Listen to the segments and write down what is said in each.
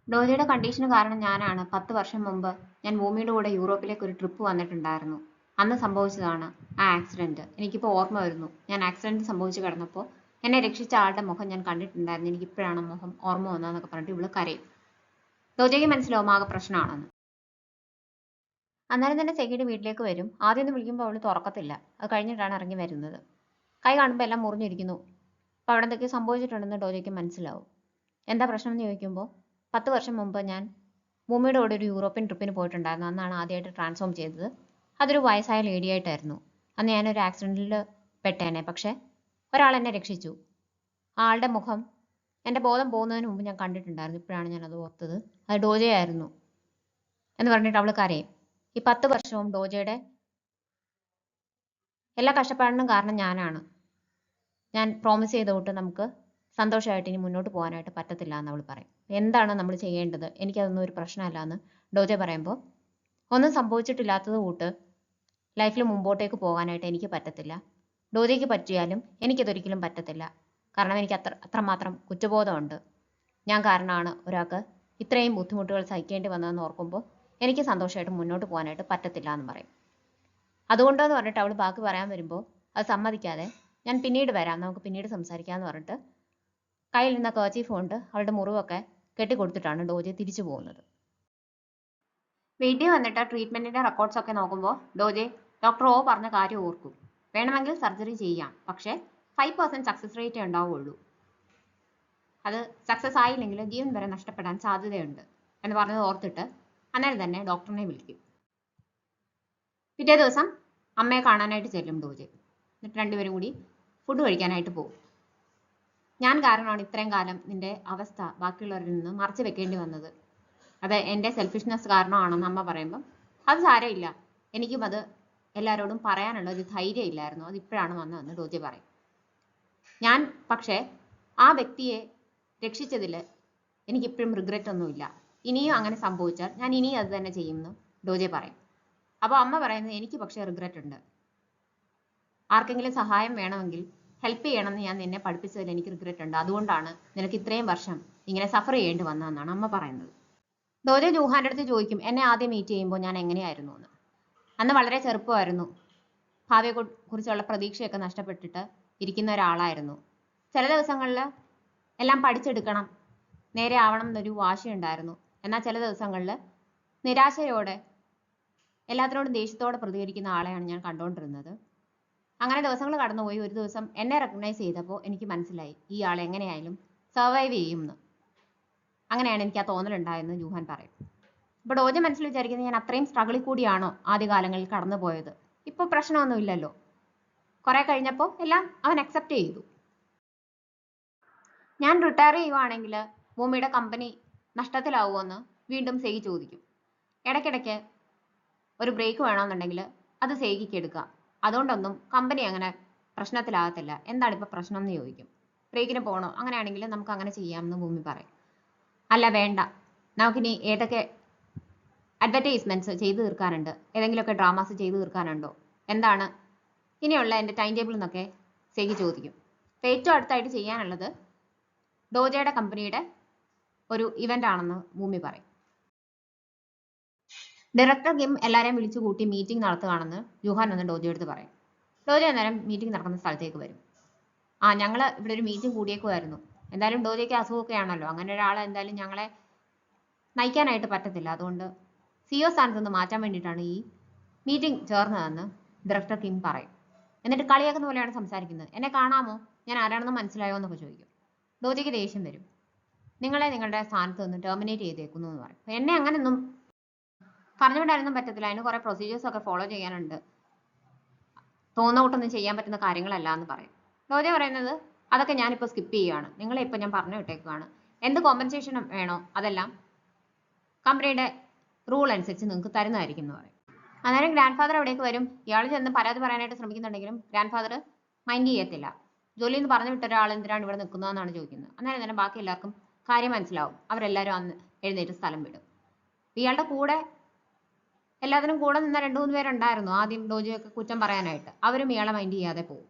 ഡോജയുടെ കണ്ടീഷന് കാരണം ഞാനാണ്. 10 വർഷം മുമ്പ് ഞാൻ ഭൂമിയുടെ കൂടെ യൂറോപ്പിലേക്ക് ഒരു ട്രിപ്പ് വന്നിട്ടുണ്ടായിരുന്നു. അന്ന് സംഭവിച്ചതാണ് ആ ആക്സിഡന്റ്. എനിക്കിപ്പോൾ ഓർമ്മ വരുന്നു. ഞാൻ ആക്സിഡന്റ് സംഭവിച്ചു കിടന്നപ്പോൾ എന്നെ രക്ഷിച്ച ആളുടെ മുഖം ഞാൻ കണ്ടിട്ടുണ്ടായിരുന്നു. എനിക്കിപ്പോഴാണ് മുഖം ഓർമ്മ വന്നതെന്നൊക്കെ പറഞ്ഞിട്ട് ഇവള് കരയും. ഡോജയ്ക്ക് മനസ്സിലാവും ആകെ പ്രശ്നമാണെന്ന്. അന്നേരം തന്നെ സെഗിയുടെ വീട്ടിലേക്ക് വരും. ആദ്യം ഒന്ന് വിളിക്കുമ്പോൾ അവള് തുറക്കത്തില്ല. അത് കഴിഞ്ഞിട്ടാണ് ഇറങ്ങി വരുന്നത്. കൈ കാണുമ്പോൾ എല്ലാം മുറിഞ്ഞിരിക്കുന്നു. അപ്പോൾ അവിടെ എന്തൊക്കെയോ സംഭവിച്ചിട്ടുണ്ടെന്ന് ഡോജയ്ക്ക് മനസ്സിലാവും. എന്താ പ്രശ്നം എന്ന് ചോദിക്കുമ്പോൾ 10 വർഷം മുമ്പ് ഞാൻ ഭൂമിയുടെ കൂടെ ഒരു യൂറോപ്യൻ ട്രിപ്പിന് പോയിട്ടുണ്ടായിരുന്നു. അന്നാണ് ആദ്യമായിട്ട് ട്രാൻസ്ഫോം ചെയ്തത്. അതൊരു വയസ്സായ ലേഡിയായിട്ടായിരുന്നു. അന്ന് ഞാനൊരു ആക്സിഡൻറ്റിൽ പെട്ടേനെ. പക്ഷേ ഒരാൾ എന്നെ രക്ഷിച്ചു. ആ ആളുടെ മുഖം എൻ്റെ ബോധം പോകുന്നതിന് മുമ്പ് ഞാൻ കണ്ടിട്ടുണ്ടായിരുന്നു. ഇപ്പോഴാണ് ഞാനത് ഓർത്തത്. അത് ഡോജയായിരുന്നു എന്ന് പറഞ്ഞിട്ട് അവൾ കരയും. ഈ 10 വർഷവും ഡോജയുടെ എല്ലാ കഷ്ടപ്പാടിനും കാരണം ഞാനാണ്. ഞാൻ പ്രോമിസ് ചെയ്ത തൊട്ട് നമുക്ക് സന്തോഷമായിട്ട് ഇനി മുന്നോട്ട് പോകാനായിട്ട് പറ്റത്തില്ല എന്ന് അവൾ പറയും. എന്താണ് നമ്മൾ ചെയ്യേണ്ടത്? എനിക്കതൊന്നും ഒരു പ്രശ്നമല്ല എന്ന് ഡോജ പറയുമ്പോൾ ഒന്നും സംഭവിച്ചിട്ടില്ലാത്തത് കൂട്ട് ലൈഫിൽ മുമ്പോട്ടേക്ക് പോകാനായിട്ട് എനിക്ക് പറ്റത്തില്ല. ഡോജയ്ക്ക് പറ്റിയാലും എനിക്കതൊരിക്കലും പറ്റത്തില്ല. കാരണം എനിക്ക് അത്രമാത്രം കുറ്റബോധമുണ്ട്. ഞാൻ കാരണമാണ് ഒരാൾക്ക് ഇത്രയും ബുദ്ധിമുട്ടുകൾ സഹിക്കേണ്ടി വന്നതെന്ന് ഓർക്കുമ്പോൾ എനിക്ക് സന്തോഷമായിട്ട് മുന്നോട്ട് പോകാനായിട്ട് പറ്റത്തില്ല എന്ന് പറയും. അതുകൊണ്ടെന്ന് പറഞ്ഞിട്ട് അവൾ ബാക്കി പറയാൻ വരുമ്പോൾ അത് സമ്മതിക്കാതെ ഞാൻ പിന്നീട് വരാം, നമുക്ക് പിന്നീട് സംസാരിക്കാമെന്ന് പറഞ്ഞിട്ട് കയ്യിൽ നിന്ന കർച്ചീഫ് കൊണ്ട് അവളുടെ മുറിവൊക്കെ കെട്ടിക്കൊടുത്തിട്ടാണ് ഡോജെ തിരിച്ചു പോകുന്നത്. വീട്ടിൽ വന്നിട്ട് ട്രീറ്റ്മെന്റിന്റെ റെക്കോർഡ്സ് ഒക്കെ നോക്കുമ്പോൾ ഡോജെ ഡോക്ടർ ഓ പറഞ്ഞ കാര്യം ഓർക്കും. വേണമെങ്കിൽ സർജറി ചെയ്യാം, പക്ഷേ 5% സക്സസ് റേറ്റേ ഉണ്ടാവുള്ളൂ. അത് സക്സസ് ആയില്ലെങ്കിൽ ജീവൻ വരെ നഷ്ടപ്പെടാൻ സാധ്യതയുണ്ട് എന്ന് പറഞ്ഞത് ഓർത്തിട്ട് അന്നേരം തന്നെ ഡോക്ടറിനെ വിളിക്കും. പിറ്റേ ദിവസം അമ്മയെ കാണാനായിട്ട് ചെല്ലും ഡോജെ. എന്നിട്ട് രണ്ടുപേരും കൂടി ഫുഡ് കഴിക്കാനായിട്ട് പോകും. ഞാൻ കാരണമാണ് ഇത്രയും കാലം നിന്റെ അവസ്ഥ ബാക്കിയുള്ളവരിൽ നിന്ന് മറച്ചു വെക്കേണ്ടി വന്നത്. അത് എൻ്റെ സെൽഫിഷ്നെസ് കാരണമാണെന്ന് അമ്മ പറയുമ്പം അത് സാരമില്ല, എനിക്കും അത് എല്ലാവരോടും പറയാനുള്ള ഒരു ധൈര്യം ഇല്ലായിരുന്നു, അത് ഇപ്പോഴാണ് വന്നതെന്ന് ഡോജെ പറയും. ഞാൻ പക്ഷേ ആ വ്യക്തിയെ രക്ഷിച്ചതിൽ എനിക്കിപ്പോഴും റിഗ്രറ്റ് ഒന്നുമില്ല. ഇനിയും അങ്ങനെ സംഭവിച്ചാൽ ഞാൻ ഇനിയും അത് തന്നെ ചെയ്യുമെന്ന് ഡോജെ പറയും. അപ്പോൾ അമ്മ പറയുന്നത് എനിക്ക് പക്ഷേ റിഗ്രറ്റ് ഉണ്ട്. ആർക്കെങ്കിലും സഹായം വേണമെങ്കിൽ ഹെൽപ്പ് ചെയ്യണമെന്ന് ഞാൻ നിന്നെ പഠിപ്പിച്ചതിൽ എനിക്ക് റിഗ്രറ്റ് ഉണ്ട്. അതുകൊണ്ടാണ് നിനക്ക് ഇത്രയും വർഷം ഇങ്ങനെ സഫർ ചെയ്യേണ്ടി വന്നതെന്നാണ് അമ്മ പറയുന്നത്. ഡോജെ ജൂഹാന്റെ അടുത്ത് ചോദിക്കും, എന്നെ ആദ്യം മീറ്റ് ചെയ്യുമ്പോൾ ഞാൻ എങ്ങനെയായിരുന്നു എന്ന്. അന്ന് വളരെ ചെറുപ്പമായിരുന്നു. ഭാവിയെ കുറിച്ചുള്ള പ്രതീക്ഷയൊക്കെ നഷ്ടപ്പെട്ടിട്ട് ഇരിക്കുന്ന ഒരാളായിരുന്നു. ചില ദിവസങ്ങളിൽ എല്ലാം പഠിച്ചെടുക്കണം, നേരെ ആവണം എന്നൊരു വാശിയുണ്ടായിരുന്നു. എന്നാൽ ചില ദിവസങ്ങളിൽ നിരാശയോടെ എല്ലാത്തിനോടും ദേഷ്യത്തോടെ പ്രതികരിക്കുന്ന ആളെയാണ് ഞാൻ കണ്ടുകൊണ്ടിരുന്നത്. അങ്ങനെ ദിവസങ്ങൾ കടന്നുപോയി. ഒരു ദിവസം എന്നെ റെക്കഗ്നൈസ് ചെയ്തപ്പോൾ എനിക്ക് മനസ്സിലായി ഈ ആൾ എങ്ങനെയായാലും സർവൈവ് ചെയ്യുമെന്ന്. അങ്ങനെയാണ് എനിക്ക് ആ തോന്നലുണ്ടായെന്ന് ജൂഹാൻ പറയും. ഇപ്പോൾ ഡോജെ മനസ്സിൽ വിചാരിക്കുന്നത് ഞാൻ അത്രയും സ്ട്രഗിളിൽ കൂടിയാണോ ആദ്യകാലങ്ങളിൽ കടന്നു പോയത്? ഇപ്പോൾ പ്രശ്നമൊന്നുമില്ലല്ലോ. കുറെ കഴിഞ്ഞപ്പോൾ എല്ലാം അവൻ അക്സെപ്റ്റ് ചെയ്തു. ഞാൻ റിട്ടയർ ചെയ്യുവാണെങ്കിൽ ഭൂമിയുടെ കമ്പനി നഷ്ടത്തിലാവുമെന്ന് വീണ്ടും സെയി ചോദിക്കും. ഇടയ്ക്കിടയ്ക്ക് ഒരു ബ്രേക്ക് വേണമെന്നുണ്ടെങ്കിൽ അത് സെയിക്ക് എടുക്കാം. അതുകൊണ്ടൊന്നും കമ്പനി അങ്ങനെ പ്രശ്നത്തിലാകത്തില്ല. എന്താണ് ഇപ്പോൾ പ്രശ്നം എന്ന് ചോദിക്കും. ബ്രേക്കിന് പോകണോ? അങ്ങനെയാണെങ്കിൽ നമുക്ക് അങ്ങനെ ചെയ്യാമെന്ന് ഭൂമി പറയും. അല്ല വേണ്ട, നമുക്കിനി ഏതൊക്കെ അഡ്വർടൈസ്മെന്റ്സ് ചെയ്തു തീർക്കാനുണ്ട്, ഏതെങ്കിലുമൊക്കെ ഡ്രാമാസ് ചെയ്തു തീർക്കാനുണ്ടോ, എന്താണ് ഇനിയുള്ള എൻ്റെ ടൈം ടേബിൾ എന്നൊക്കെ സെയി ചോദിക്കും. അപ്പോൾ ഏറ്റവും അടുത്തായിട്ട് ചെയ്യാനുള്ളത് ഡോജയുടെ കമ്പനിയുടെ ഒരു ഇവന്റ് ആണെന്ന് ഭൂമി പറയും. ഡയറക്ടർ കിം എല്ലാവരെയും വിളിച്ചു കൂട്ടി മീറ്റിംഗ് നടത്തുകയാണെന്ന് ജൂഹാൻ ഒന്ന് ഡോജയുടെ അടുത്ത് പറയും. ഡോജ അന്നേരം മീറ്റിംഗ് നടക്കുന്ന സ്ഥലത്തേക്ക് വരും. ഞങ്ങൾ ഇവിടെ ഒരു മീറ്റിംഗ് കൂടിയേക്കുമായിരുന്നു. എന്തായാലും ഡോജയ്ക്ക് അസുഖമൊക്കെ ആണല്ലോ, അങ്ങനെ ഒരാളെ എന്തായാലും ഞങ്ങളെ നയിക്കാനായിട്ട് പറ്റത്തില്ല. അതുകൊണ്ട് സിഇഒ സ്ഥാനത്ത് നിന്ന് മാറ്റാൻ വേണ്ടിയിട്ടാണ് ഈ മീറ്റിംഗ് ചേർന്നതെന്ന് ഡയറക്ടർ കിം പറയും. എന്നിട്ട് കളിയാക്കുന്ന പോലെയാണ് സംസാരിക്കുന്നത്. എന്നെ കാണാമോ, ഞാൻ ആരാണെന്ന് മനസ്സിലായോ എന്നൊക്കെ ചോദിക്കും. ഡോജയ്ക്ക് ദേഷ്യം വരും. നിങ്ങളെ നിങ്ങളുടെ സ്ഥാനത്ത് നിന്ന് ടെർമിനേറ്റ് ചെയ്തേക്കുന്നു എന്ന് പറയും. എന്നെ അങ്ങനെയൊന്നും പറഞ്ഞുവിടാനൊന്നും പറ്റത്തില്ല, അതിന് കുറെ പ്രൊസീജിയേഴ്സ് ഒക്കെ ഫോളോ ചെയ്യാനുണ്ട്, തോന്നുകൂട്ടൊന്നും ചെയ്യാൻ പറ്റുന്ന കാര്യങ്ങളല്ല എന്ന് പറയും. ഡോജ പറയുന്നത് അതൊക്കെ ഞാനിപ്പോൾ സ്കിപ്പ് ചെയ്യുകയാണ്, നിങ്ങളെ ഇപ്പം ഞാൻ പറഞ്ഞു വിട്ടേക്കുവാണ്. എന്ത് കോമ്പൻസേഷൻ വേണോ അതെല്ലാം കമ്പനിയുടെ റൂൾ അനുസരിച്ച് നിങ്ങൾക്ക് തരുന്നതായിരിക്കും എന്ന് പറയും. അന്നേരം ഗ്രാൻഡ് ഫാദർ അവിടേക്ക് വരും. ഇയാൾ ചെന്ന് പരാതി പറയാനായിട്ട് ശ്രമിക്കുന്നുണ്ടെങ്കിലും ഗ്രാൻഡ് ഫാദർ മൈൻഡ് ചെയ്യത്തില്ല. ജോലിയിൽ നിന്ന് പറഞ്ഞു വിട്ട ഒരാൾ എന്തിനാണ് ഇവിടെ നിൽക്കുന്നതെന്നാണ് ചോദിക്കുന്നത്. അന്നേരം ബാക്കി എല്ലാവർക്കും കാര്യം മനസ്സിലാവും. അവരെല്ലാവരും അന്ന് എഴുന്നേറ്റ് സ്ഥലം വിടും. ഇയാളുടെ കൂടെ എല്ലാത്തിനും കൂടെ നിന്ന 2-3 പേരുണ്ടായിരുന്നു ആദ്യം ഡോജയൊക്കെ കുറ്റം പറയാനായിട്ട്. അവരും ഇയാളെ മൈൻഡ് ചെയ്യാതെ പോകും.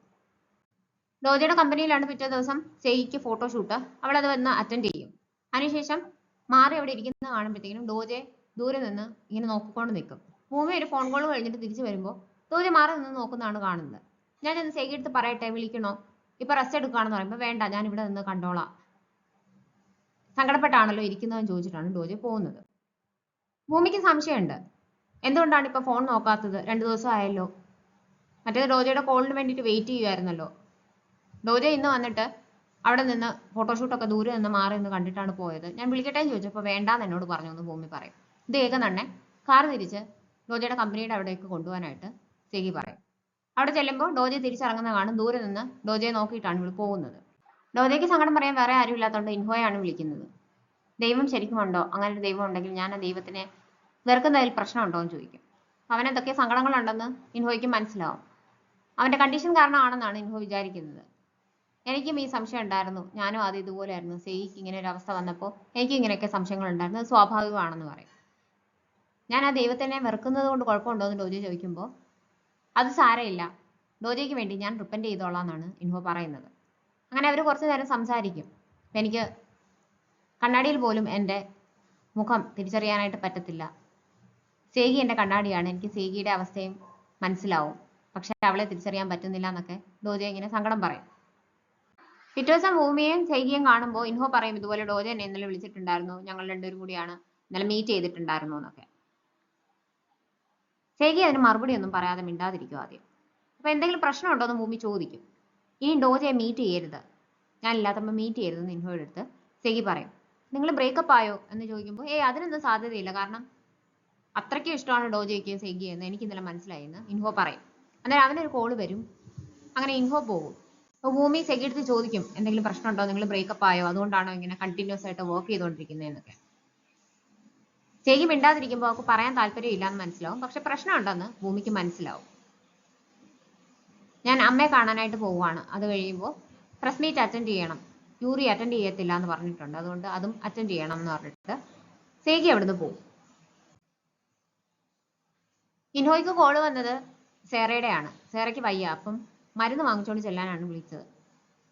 ഡോജയുടെ കമ്പനിയിലാണ് പിറ്റേ ദിവസം സെയിക്ക് ഫോട്ടോഷൂട്ട്. അവളത് വന്ന് അറ്റൻഡ് ചെയ്യും. അതിനുശേഷം മാറി അവിടെ ഇരിക്കുന്നത് കാണുമ്പോഴത്തേക്കും ഡോജെ ദൂരെ നിന്ന് ഇങ്ങനെ നോക്കിക്കൊണ്ട് നിൽക്കും. ഭൂമി ഒരു ഫോൺ കോൾ കഴിഞ്ഞിട്ട് തിരിച്ചു വരുമ്പോൾ ഡോജെ മാറി നിന്ന് നോക്കുന്നതാണ് കാണുന്നത്. ഞാൻ ചെന്ന് സേഗി എടുത്ത് പറയട്ടെ, വിളിക്കണോ, ഇപ്പൊ റെസ്റ്റ് എടുക്കുകയാണെന്ന് പറയുമ്പോൾ വേണ്ട, ഞാൻ ഇവിടെ നിന്ന് കണ്ടോളാം, സങ്കടപ്പെട്ടാണല്ലോ ഇരിക്കുന്നതെന്ന് ചോദിച്ചിട്ടാണ് ഡോജെ പോകുന്നത്. ഭൂമിക്ക് സംശയമുണ്ട്, എന്തുകൊണ്ടാണ് ഇപ്പൊ ഫോൺ നോക്കാത്തത്, 2 ദിവസം ആയല്ലോ. മറ്റേത് ഡോജയുടെ കോളിന് വേണ്ടിയിട്ട് വെയിറ്റ് ചെയ്യുമായിരുന്നല്ലോ. ഡോജെ ഇന്ന് വന്നിട്ട് അവിടെ നിന്ന് ഫോട്ടോഷൂട്ടൊക്കെ ദൂരെ നിന്ന് മാറി നിന്ന് കണ്ടിട്ടാണ് പോയത്. ഞാൻ വിളിക്കട്ടെ എന്ന് ചോദിച്ചപ്പോൾ വേണ്ടാന്ന് എന്നോട് പറഞ്ഞു എന്ന് ഭൂമി പറയും. ഇത് കേൾക്കുന്നുണ്ടെ കാർ തിരിച്ച് ഡോജയുടെ കമ്പനിയുടെ അവിടേക്ക് കൊണ്ടുപോകാനായിട്ട് സേഗി പറയും. അവിടെ ചെല്ലുമ്പോൾ ഡോജെ തിരിച്ചിറങ്ങുന്ന കാണും. ദൂരെ നിന്ന് ഡോജയെ നോക്കിയിട്ടാണ് ഇവിടെ പോകുന്നത്. ഡോജയ്ക്ക് സങ്കടം പറയാൻ വേറെ ആരും ഇല്ലാത്തതുകൊണ്ട് ഇൻഹോയാണ് വിളിക്കുന്നത്. ദൈവം ശരിക്കുമുണ്ടോ, അങ്ങനെ ഒരു ദൈവം ഉണ്ടെങ്കിൽ ഞാൻ ആ ദൈവത്തിനെ വെറുക്കുന്നതിൽ പ്രശ്നമുണ്ടോ എന്ന് ചോദിക്കും. അവന് എന്തൊക്കെ സങ്കടങ്ങളുണ്ടെന്ന് ഇൻഹോയ്ക്ക് മനസ്സിലാവും. അവന്റെ കണ്ടീഷൻ കാരണമാണെന്നാണ് ഇൻഹോ വിചാരിക്കുന്നത്. എനിക്കും ഈ സംശയം ഉണ്ടായിരുന്നു, ഞാനും ആദ്യം ഇതുപോലെയായിരുന്നു. സേഗിക്ക് ഇങ്ങനെ ഒരു അവസ്ഥ വന്നപ്പോൾ എനിക്ക് ഇങ്ങനെയൊക്കെ സംശയങ്ങൾ ഉണ്ടായിരുന്നു, അത് സ്വാഭാവികമാണെന്ന് പറയും. ഞാൻ ആ ദൈവത്തിനെ വെറുക്കുന്നത് കൊണ്ട് കുഴപ്പമുണ്ടോ എന്ന് ഡോജെ ചോദിക്കുമ്പോൾ അത് സാരമില്ല, ഡോജയ്ക്ക് വേണ്ടി ഞാൻ റിപ്പൻഡ് ചെയ്തോളാം എന്നാണ് ഇൻഹോ പറയുന്നത്. അങ്ങനെ അവർ കുറച്ചു നേരം സംസാരിക്കും. എനിക്ക് കണ്ണാടിയിൽ പോലും എൻ്റെ മുഖം തിരിച്ചറിയാനായിട്ട് പറ്റത്തില്ല. സേഗി എൻ്റെ കണ്ണാടിയാണ്, എനിക്ക് സേഗിയുടെ അവസ്ഥയും മനസ്സിലാവും, പക്ഷെ അവളെ തിരിച്ചറിയാൻ പറ്റുന്നില്ല എന്നൊക്കെ ഡോജെ ഇങ്ങനെ സങ്കടം പറയും. പിറ്റേ ദിവസം ഭൂമിയെയും സേഗിയും കാണുമ്പോൾ ഇൻഹോ പറയും, ഇതുപോലെ ഡോജെ എന്നെ ഇന്നലെ വിളിച്ചിട്ടുണ്ടായിരുന്നു, ഞങ്ങൾ രണ്ടുപേരും കൂടിയാണ് ഇന്നലെ മീറ്റ് ചെയ്തിട്ടുണ്ടായിരുന്നു എന്നൊക്കെ. സേഗി അതിന് മറുപടി ഒന്നും പറയാതെ മിണ്ടാതിരിക്കും ആദ്യം. അപ്പൊ എന്തെങ്കിലും പ്രശ്നമുണ്ടോ എന്ന് ഭൂമി ചോദിക്കും. ഇനി ഡോജയെ മീറ്റ് ചെയ്യരുത്, ഞാനില്ലാത്തപ്പോൾ മീറ്റ് ചെയ്യരുതെന്ന് ഇൻഹോയുടെ അടുത്ത് സേഗി പറയും. നിങ്ങൾ ബ്രേക്കപ്പ് ആയോ എന്ന് ചോദിക്കുമ്പോൾ അതിനൊന്നും സാധ്യതയില്ല, കാരണം അത്രയ്ക്കും ഇഷ്ടമാണ് ഡോജയ്ക്ക് സേഗി എന്ന് എനിക്ക് ഇന്നലെ മനസ്സിലായെന്ന് ഇൻഹോ പറയും. അന്നേരം അവനൊരു കോള് വരും. അങ്ങനെ ഇൻഹോ പോകും. അപ്പോൾ ഭൂമി സേഗി എടുത്ത് ചോദിക്കും, എന്തെങ്കിലും പ്രശ്നമുണ്ടോ, നിങ്ങൾ ബ്രേക്കപ്പ് ആയോ, അതുകൊണ്ടാണോ ഇങ്ങനെ കണ്ടിന്യൂസ് ആയിട്ട് വർക്ക് ചെയ്തുകൊണ്ടിരിക്കുന്നതെന്നൊക്കെ. സേഗി മിണ്ടാതിരിക്കുമ്പോൾ അവർക്ക് പറയാൻ താല്പര്യമില്ല എന്ന് മനസ്സിലാവും, പക്ഷെ പ്രശ്നമുണ്ടെന്ന് ഭൂമിക്ക് മനസ്സിലാവും. ഞാൻ അമ്മയെ കാണാനായിട്ട് പോവുകയാണ്, അത് കഴിയുമ്പോൾ പ്രസ് മീറ്റ് അറ്റൻഡ് ചെയ്യണം, യൂറി അറ്റൻഡ് ചെയ്യത്തില്ല എന്ന് പറഞ്ഞിട്ടുണ്ട്, അതുകൊണ്ട് അതും അറ്റൻഡ് ചെയ്യണം എന്ന് പറഞ്ഞിട്ട് സേഗി അവിടുന്ന് പോകും. ഇൻഹോയ്ക്ക് കോള് വന്നത് സേറയുടെയാണ്. സേറയ്ക്ക് വയ്യ, അപ്പം മരുന്ന് വാങ്ങിച്ചുകൊണ്ട് ചെല്ലാനാണ് വിളിച്ചത്.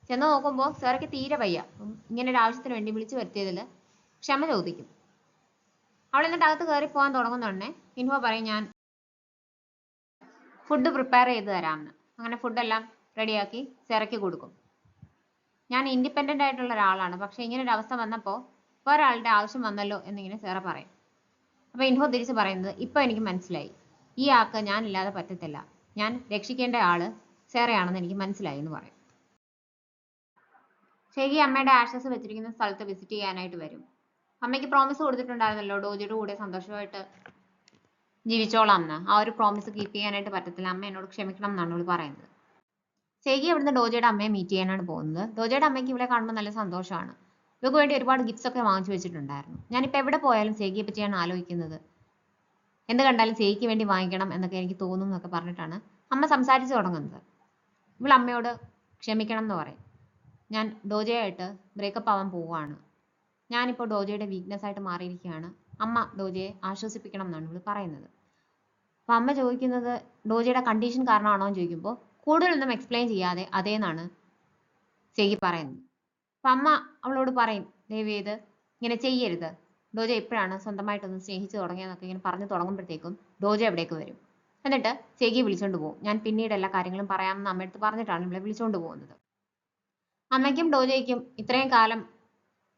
ചെന്ന് നോക്കുമ്പോൾ സേറയ്ക്ക് തീരെ വയ്യ. അപ്പം ഇങ്ങനെ ഒരു ആവശ്യത്തിന് വേണ്ടി വിളിച്ചു വരുത്തിയതിൽ ക്ഷമ ചോദിക്കും. അവൾ എന്നിട്ട് അകത്ത് കയറി പോകാൻ തുടങ്ങുന്നുണ്ടേ ഇൻഹോ പറയും, ഞാൻ ഫുഡ് പ്രിപ്പയർ ചെയ്ത് തരാമെന്ന്. അങ്ങനെ ഫുഡെല്ലാം റെഡിയാക്കി സേറയ്ക്ക് കൊടുക്കും. ഞാൻ ഇൻഡിപെൻഡൻ്റ് ആയിട്ടുള്ള ഒരാളാണ്, പക്ഷെ ഇങ്ങനെ ഒരു അവസ്ഥ വന്നപ്പോൾ ഒരാളുടെ ആവശ്യം വന്നല്ലോ എന്നിങ്ങനെ സേറ പറയും. അപ്പോൾ ഇൻഹോ തിരിച്ച് പറയുന്നത്, ഇപ്പോൾ എനിക്ക് മനസ്സിലായി, ഈ ആൾക്ക് ഞാനില്ലാതെ പറ്റത്തില്ല, ഞാൻ രക്ഷിക്കേണ്ട ആള് സേറയാണെന്ന് എനിക്ക് മനസ്സിലായി എന്ന് പറയും. സേഗി അമ്മയുടെ ആഷസ് വെച്ചിരിക്കുന്ന സ്ഥലത്ത് വിസിറ്റ് ചെയ്യാനായിട്ട് വരും. അമ്മയ്ക്ക് പ്രോമിസ് കൊടുത്തിട്ടുണ്ടായിരുന്നല്ലോ ഡോജയുടെ കൂടെ സന്തോഷമായിട്ട് ജീവിച്ചോളാം എന്ന്. ആ ഒരു പ്രോമിസ് കീപ്പ് ചെയ്യാനായിട്ട് പറ്റത്തില്ല, അമ്മ എന്നോട് ക്ഷമിക്കണം എന്നാണ് അവൾ പറയുന്നത്. സേഗി അവിടുന്ന് ഡോജയുടെ അമ്മയെ മീറ്റ് ചെയ്യാനാണ് പോകുന്നത്. ഡോജയുടെ അമ്മയ്ക്ക് ഇവിടെ കാണുമ്പോൾ നല്ല സന്തോഷമാണ്. ഇവർക്ക് വേണ്ടി ഒരുപാട് ഗിഫ്റ്റ്സ് ഒക്കെ വാങ്ങിച്ചു വെച്ചിട്ടുണ്ടായിരുന്നു. ഞാനിപ്പോൾ എവിടെ പോയാലും സേഗിയെ പറ്റിയാണ് ആലോചിക്കുന്നത്, എന്ത് കണ്ടാലും സേഗിക്ക് വേണ്ടി വാങ്ങിക്കണം എന്നൊക്കെ എനിക്ക് തോന്നും എന്നൊക്കെ പറഞ്ഞിട്ടാണ് അമ്മ സംസാരിച്ചു തുടങ്ങുന്നത്. ഇവൾ അമ്മയോട് ക്ഷമിക്കണം എന്ന് പറയും. ഞാൻ ഡോജയായിട്ട് ബ്രേക്കപ്പ് ആവാൻ പോവുകയാണ്, ഞാനിപ്പോൾ ഡോജയുടെ വീക്ക്നെസ് ആയിട്ട് മാറിയിരിക്കുകയാണ്, അമ്മ ഡോജയെ ആശ്വസിപ്പിക്കണം എന്നാണ് ഇവൾ പറയുന്നത്. അപ്പം അമ്മ ചോദിക്കുന്നത് ഡോജയുടെ കണ്ടീഷൻ കാരണമാണോ എന്ന് ചോദിക്കുമ്പോൾ കൂടുതലൊന്നും എക്സ്പ്ലെയിൻ ചെയ്യാതെ അതേന്നാണ് സേഗി പറയുന്നത്. അപ്പം അമ്മ അവളോട് പറയും, ദയവേത് ഇങ്ങനെ ചെയ്യരുത്, ഡോജ എപ്പോഴാണ് സ്വന്തമായിട്ടൊന്ന് സ്നേഹിച്ചു തുടങ്ങിയെന്നൊക്കെ ഇങ്ങനെ പറഞ്ഞു തുടങ്ങുമ്പോഴത്തേക്കും ഡോജ എവിടേക്ക് വരും. എന്നിട്ട് സേഗി വിളിച്ചുകൊണ്ട് പോകും. ഞാൻ പിന്നീട് എല്ലാ കാര്യങ്ങളും പറയാമെന്ന് അമ്മയടുത്ത് പറഞ്ഞിട്ടാണ് ഇവളെ വിളിച്ചുകൊണ്ട് പോകുന്നത്. അമ്മയ്ക്കും ഡോജയ്ക്കും ഇത്രയും കാലം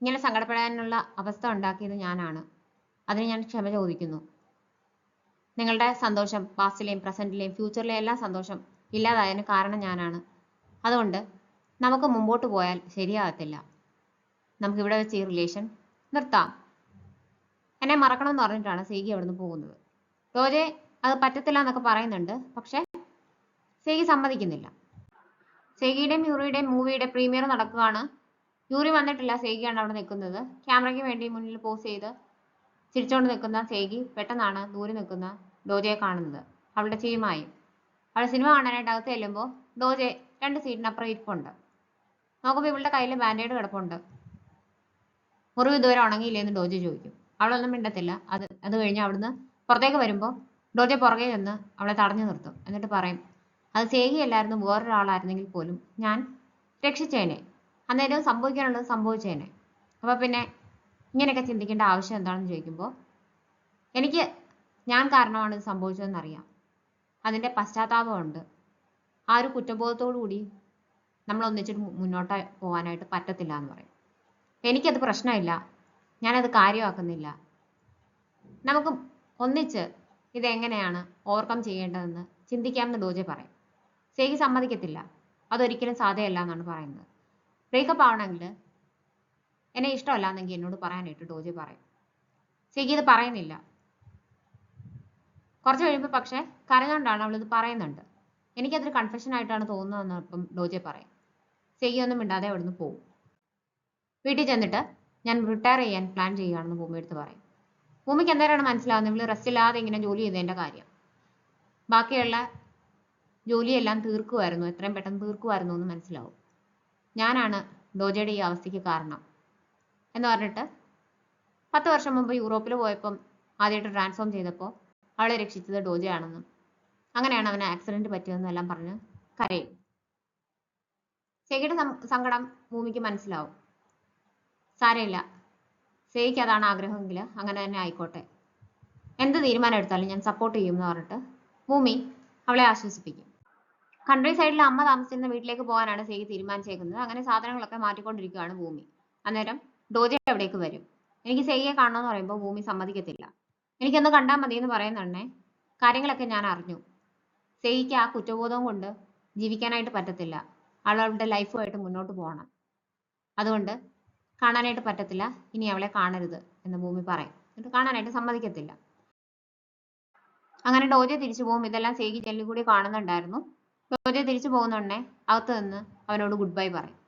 ഇങ്ങനെ സങ്കടപ്പെടാനുള്ള അവസ്ഥ ഉണ്ടാക്കിയത് ഞാനാണ്, അതിന് ഞാൻ ക്ഷമ ചോദിക്കുന്നു. നിങ്ങളുടെ സന്തോഷം പാസ്റ്റിലെയും പ്രസന്റിലെയും ഫ്യൂച്ചറിലെയും എല്ലാം സന്തോഷം ഇല്ലാതായതിന് കാരണം ഞാനാണ്. അതുകൊണ്ട് നമുക്ക് മുമ്പോട്ട് പോയാൽ ശരിയാകത്തില്ല, നമുക്ക് ഇവിടെ വെച്ച് ഈ റിലേഷൻ നിർത്താം, എന്നെ മറക്കണമെന്ന് പറഞ്ഞിട്ടാണ് സേഗി അവിടുന്ന് പോകുന്നത്. ഡോജെ അത് പറ്റത്തില്ല എന്നൊക്കെ പറയുന്നുണ്ട്, പക്ഷെ സേഗി സമ്മതിക്കുന്നില്ല. സേഗിയുടെയും യൂറിയുടെയും മൂവിയുടെ പ്രീമിയർ നടക്കുകയാണ്. യൂറി വന്നിട്ടില്ല, സേഗിയാണ് അവിടെ നിൽക്കുന്നത്. ക്യാമറയ്ക്ക് വേണ്ടി മുന്നിൽ പോസ് ചെയ്ത് ചിരിച്ചുകൊണ്ട് നിൽക്കുന്ന സേഗി പെട്ടെന്നാണ് ദൂരെ നിൽക്കുന്ന ഡോജയെ കാണുന്നത്, അവളുടെ ടീമായി. അവൾ സിനിമ കാണാനായിട്ട് അകത്ത് ചെല്ലുമ്പോൾ ഡോജെ 2 സീറ്റിനപ്പുറം ഇരിപ്പുണ്ട്. നോക്കുമ്പോൾ ഇവളുടെ കയ്യിൽ ബാൻഡേഡ് കിടപ്പുണ്ട്. മുറിവ് ഇതുവരെ ഉണങ്ങിയില്ലേന്ന് ഡോജെ ചോദിക്കും. അവളൊന്നും മിണ്ടത്തില്ല. അത് കഴിഞ്ഞ് അവിടുന്ന് പുറത്തേക്ക് വരുമ്പോൾ ഡോജെ പുറകെ ചെന്ന് അവളെ തടഞ്ഞു നിർത്തും. എന്നിട്ട് പറയും, അത് സേഗി അല്ലായിരുന്നു, വേറൊരാളായിരുന്നെങ്കിൽ പോലും ഞാൻ രക്ഷിച്ചേനെ, അന്നേരം സംഭവിക്കാനുള്ളത് സംഭവിച്ചേനെ. അപ്പോൾ പിന്നെ ഇങ്ങനെയൊക്കെ ചിന്തിക്കേണ്ട ആവശ്യം എന്താണെന്ന് ചോദിക്കുമ്പോൾ എനിക്ക് ഞാൻ കാരണമാണ് ഇത് സംഭവിച്ചതെന്നറിയാം. അതിൻ്റെ പശ്ചാത്താപമുണ്ട്. ആ ഒരു കുറ്റബോധത്തോടു കൂടി നമ്മൾ ഒന്നിച്ചിട്ട് മുന്നോട്ട് പോകാനായിട്ട് പറ്റത്തില്ല എന്ന് പറയും. എനിക്കത് പ്രശ്നമില്ല, ഞാനത് കാര്യമാക്കുന്നില്ല, നമുക്ക് ഒന്നിച്ച് ഇതെങ്ങനെയാണ് ഓവർകം ചെയ്യേണ്ടതെന്ന് ചിന്തിക്കാമെന്ന് ഡോജെ പറയും. സേഗി സമ്മതിക്കത്തില്ല, അതൊരിക്കലും സാധ്യമല്ല എന്നാണ് പറയുന്നത്. ബ്രേക്കപ്പ് ആവണമെങ്കിൽ എന്നെ ഇഷ്ടമല്ല എന്നെങ്കിൽ എന്നോട് പറയാനായിട്ട് ഡോജെ പറയും. സേഗി ഇത് പറയുന്നില്ല. കുറച്ച് കഴിയുമ്പോൾ പക്ഷെ കരഞ്ഞുകൊണ്ടാണ് അവളിത് പറയുന്നുണ്ട്. എനിക്കതൊരു കൺഫെഷൻ ആയിട്ടാണ് തോന്നുന്നതെന്ന് ഇപ്പം ഡോജെ പറയും. സേഗി ഒന്നും മിണ്ടാതെ അവിടുന്ന് പോകും. വീട്ടിൽ ചെന്നിട്ട് ഞാൻ റിട്ടയർ ചെയ്യാൻ പ്ലാൻ ചെയ്യുകയാണെന്ന് ഭൂമി എടുത്ത് പറയും. ഭൂമിക്ക് എന്തേരാണ് മനസ്സിലാവുന്നത്, ഇവള് റെസ്റ്റ് ഇല്ലാതെ ഇങ്ങനെ ജോലി ചെയ്തതിൻ്റെ കാര്യം. ബാക്കിയുള്ള ജോലിയെല്ലാം തീർക്കുമായിരുന്നു, എത്രയും പെട്ടെന്ന് തീർക്കുമായിരുന്നു എന്ന് മനസ്സിലാവും. ഞാനാണ് ഡോജയുടെ ഈ അവസ്ഥയ്ക്ക് കാരണം എന്ന് പറഞ്ഞിട്ട് 10 വർഷം മുമ്പ് യൂറോപ്പിൽ പോയപ്പം ആദ്യമായിട്ട് ട്രാൻസ്ഫോം ചെയ്തപ്പോൾ അവളെ രക്ഷിച്ചത് ഡോജയാണെന്നും അങ്ങനെയാണ് അവന് ആക്സിഡന്റ് പറ്റിയതെന്നും എല്ലാം പറഞ്ഞ് കരയും. സേഗിയുടെ സങ്കടം ഭൂമിക്ക് മനസ്സിലാവും. സാരമില്ല, സേഗിക്ക് അതാണ് ആഗ്രഹമെങ്കിൽ അങ്ങനെ തന്നെ ആയിക്കോട്ടെ, എന്ത് തീരുമാനം എടുത്താലും ഞാൻ സപ്പോർട്ട് ചെയ്യും എന്ന് പറഞ്ഞിട്ട് ഭൂമി അവളെ ആശ്വസിപ്പിക്കും. കൺട്രി സൈഡിൽ അമ്മ താമസിക്കുന്ന വീട്ടിലേക്ക് പോകാനാണ് സേഗി തീരുമാനിച്ചേക്കുന്നത്. അങ്ങനെ സാധനങ്ങളൊക്കെ മാറ്റിക്കൊണ്ടിരിക്കുകയാണ് ഭൂമി. അന്നേരം ഡോജെ അവിടേക്ക് വരും. എനിക്ക് സേഗിയെ കാണണമെന്ന് പറയുമ്പോൾ ഭൂമി സമ്മതിക്കത്തില്ല. എനിക്കൊന്ന് കണ്ടാൽ മതി എന്ന് പറയുന്നുണ്ടേ. കാര്യങ്ങളൊക്കെ ഞാൻ അറിഞ്ഞു, സേഗിക്ക് ആ കുറ്റബോധം കൊണ്ട് ജീവിക്കാനായിട്ട് പറ്റത്തില്ല, അവളുടെ ലൈഫുമായിട്ട് മുന്നോട്ട് പോകണം, അതുകൊണ്ട് കാണാനായിട്ട് പറ്റത്തില്ല, ഇനി അവളെ കാണരുത് എന്ന് ഭൂമി പറയും. എന്നിട്ട് കാണാനായിട്ട് സമ്മതിക്കത്തില്ല. അങ്ങനെ ഡോജെ തിരിച്ചു പോകും. ഇതെല്ലാം സേഗി ജെല്ലിൽ കൂടി കാണുന്നുണ്ടായിരുന്നു. ഡോജെ തിരിച്ചു പോകുന്നുണ്ടേ അകത്ത് നിന്ന് അവനോട് ഗുഡ് ബൈ പറയും.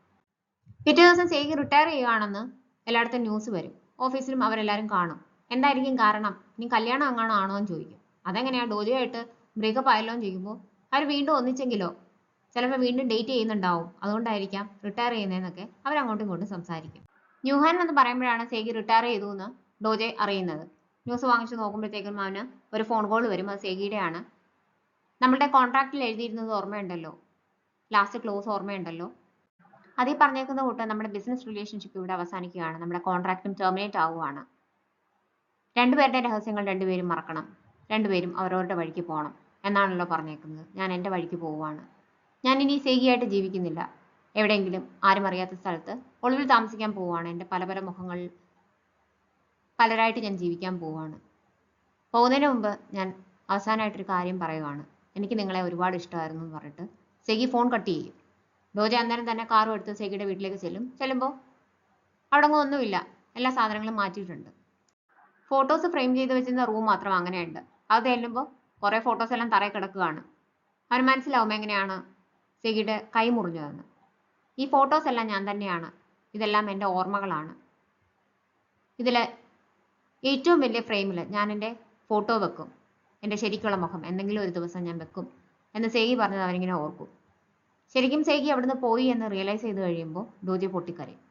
പിറ്റേ ദിവസം സേഗി റിട്ടയർ ചെയ്യുകയാണെന്ന് എല്ലായിടത്തും ന്യൂസ് വരും. ഓഫീസിലും അവരെല്ലാവരും കാണും. എന്തായിരിക്കും കാരണം, ഇനി കല്യാണം അങ്ങാണോ ആണോ എന്ന് ചോദിക്കും. അതെങ്ങനെയാ, ഡോജയായിട്ട് ബ്രേക്കപ്പ് ആയല്ലോ എന്ന് ചോദിക്കുമ്പോൾ അവർ വീണ്ടും ഒന്നിച്ചെങ്കിലോ, ചിലപ്പോൾ വീണ്ടും ഡേറ്റ് ചെയ്യുന്നുണ്ടാവും, അതുകൊണ്ടായിരിക്കാം റിട്ടയർ ചെയ്യുന്നതെന്നൊക്കെ അവരങ്ങോട്ടും ഇങ്ങോട്ടും സംസാരിക്കും. ന്യൂഹാൻ എന്ന് പറയുമ്പോഴാണ് സേഗി റിട്ടയർ ചെയ്തു എന്ന് ഡോജെ അറിയുന്നത്. ന്യൂസ് വാങ്ങിച്ച് നോക്കുമ്പോഴത്തേക്കും അവന് ഒരു ഫോൺ കോൾ വരും. അത് സേഗിയുടെയാണ്. നമ്മളുടെ കോൺട്രാക്റ്റിൽ എഴുതിയിരുന്നത് ഓർമ്മയുണ്ടല്ലോ, ലാസ്റ്റ് ക്ലോസ് ഓർമ്മയുണ്ടല്ലോ, അതിൽ പറഞ്ഞേക്കുന്ന കൂട്ട് നമ്മുടെ ബിസിനസ് റിലേഷൻഷിപ്പ് ഇവിടെ അവസാനിക്കുകയാണ്, നമ്മുടെ കോൺട്രാക്റ്റും ടെർമിനേറ്റ് ആവുകയാണ്. രണ്ടുപേരുടെ രഹസ്യങ്ങൾ രണ്ടുപേരും മറക്കണം, രണ്ടുപേരും അവരവരുടെ വഴിക്ക് പോകണം എന്നാണല്ലോ പറഞ്ഞേക്കുന്നത്. ഞാൻ എൻ്റെ വഴിക്ക് പോവുകയാണ്, ഞാൻ ഇനി സേഗിയായിട്ട് ജീവിക്കുന്നില്ല, എവിടെയെങ്കിലും ആരും അറിയാത്ത സ്ഥലത്ത് ഒളിവിൽ താമസിക്കാൻ പോവുകയാണ്, എൻ്റെ പല പല മുഖങ്ങൾ പലരായിട്ട് ഞാൻ ജീവിക്കാൻ പോവുകയാണ്. പോകുന്നതിന് മുമ്പ് ഞാൻ അവസാനമായിട്ടൊരു കാര്യം പറയുവാണ്, എനിക്ക് നിങ്ങളെ ഒരുപാട് ഇഷ്ടമായിരുന്നു എന്ന് പറഞ്ഞിട്ട് സേഗി ഫോൺ കട്ട് ചെയ്യും. ഡോജെ അന്നേരം തന്നെ കാറും എടുത്ത് സേഗിയുടെ വീട്ടിലേക്ക് ചെല്ലുമ്പോൾ അവിടെ ഒന്നും ഒന്നുമില്ല, എല്ലാ സാധനങ്ങളും മാറ്റിയിട്ടുണ്ട്. ഫോട്ടോസ് ഫ്രെയിം ചെയ്ത് വെച്ചിരുന്ന റൂം മാത്രം അങ്ങനെയുണ്ട്. അത് ചെല്ലുമ്പോൾ കുറേ ഫോട്ടോസ് എല്ലാം തറയിൽ കിടക്കുകയാണ്. അവന് മനസ്സിലാവും എങ്ങനെയാണ് സേഗിയുടെ കൈ മുറിഞ്ഞതെന്ന്. ഈ ഫോട്ടോസ് എല്ലാം ഞാൻ തന്നെയാണ്, ഇതെല്ലാം എൻ്റെ ഓർമ്മകളാണ്, ഇതിൽ ഏറ്റവും വലിയ ഫ്രെയിമിൽ ഞാൻ എൻ്റെ ഫോട്ടോ വെക്കും, എൻ്റെ ശരിക്കുള്ള മുഖം എന്തെങ്കിലും ഒരു ദിവസം ഞാൻ വെക്കും എന്ന് സേഗി പറഞ്ഞത് അവനിങ്ങനെ ഓർക്കും. ശരിക്കും സേഗി അവിടുന്ന് പോയി എന്ന് റിയലൈസ് ചെയ്ത് കഴിയുമ്പോൾ ഡോജെ പൊട്ടിക്കരയും.